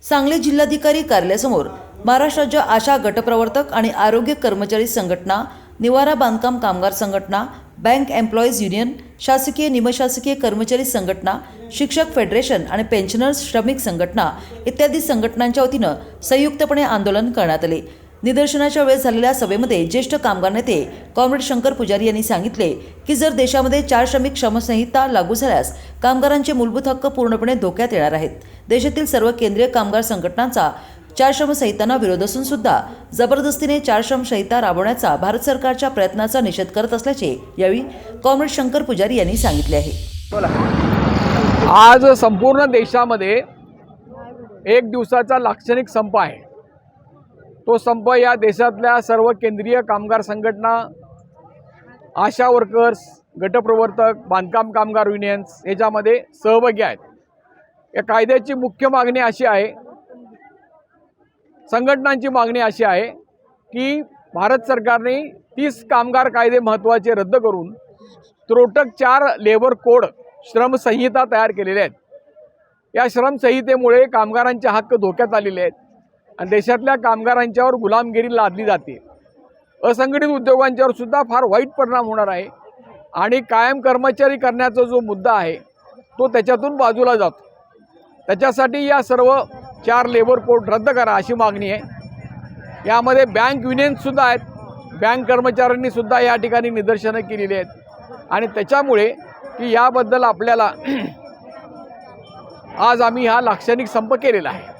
सांगली जिल्हाधिकारी कार्यालयासमोर महाराष्ट्र राज्य आशा गटप्रवर्तक आणि आरोग्य कर्मचारी संघटना, निवारा बांधकाम कामगार संघटना, बँक एम्प्लॉईज युनियन, शासकीय निमशासकीय कर्मचारी संघटना, शिक्षक फेडरेशन आणि पेन्शनर्स श्रमिक संघटना इत्यादी संघटनांच्या वतीनं संयुक्तपणे आंदोलन करण्यात आले। निदर्शनाच्या वेळेस झालेल्या सभेमध्ये ज्येष्ठ कामगार नेते कॉम्रेड शंकर पुजारी यांनी सांगितले की जर देशामध्ये 4 श्रमिक श्रमसंहिता लागू झाल्यास कामगारांचे मूलभूत हक्क पूर्णपणे धोक्यात येणार आहेत। देशातील सर्व केंद्रीय कामगार संघटनांचा 4 श्रमसंहितांना विरोध असून सुद्धा जबरदस्तीने 4 श्रमसंहिता राबवण्याचा भारत सरकारच्या प्रयत्नाचा निषेध करत असल्याचे यावेळी कॉम्रेड शंकर पुजारी यांनी सांगितले आहे। आज संपूर्ण देशामध्ये एक दिवसाचा लाक्षणिक संप आहे। तो संप या देशातल्या सर्व केंद्रीय कामगार संघटना, आशा वर्कर्स, गटप्रवर्तक, बांधकाम कामगार युनियन्स याच्यामध्ये सहभागी आहेत। या कायद्याची मुख्य मागणी अशी आहे, संघटनांची मागणी अशी आहे की भारत सरकारने 30 कामगार कायदे महत्त्वाचे रद्द करून त्रोटक 4 लेबर कोड श्रमसंहिता तयार केलेल्या आहेत। या श्रमसंहितेमुळे कामगारांचे हक्क धोक्यात आलेले आहेत आणि देशातल्या कामगारांच्यावर गुलामगिरी लादली जाते। असंघटित उद्योगांच्यावर सुद्धा फार वाईट परिणाम होणार आहे आणि कायम कर्मचारी करण्याचा जो मुद्दा आहे तो त्याच्यातून बाजूला जातो। त्याच्यासाठी या सर्व 4 लेबर कोड रद्द करा अशी मागणी आहे। यामध्ये बँक युनियनसुद्धा आहेत, बँक कर्मचाऱ्यांनी सुद्धा या ठिकाणी निदर्शनं केलेली आहेत आणि त्याच्यामुळे की याबद्दल आपल्याला आज आम्ही हा लाक्षणिक संप केलेला आहे।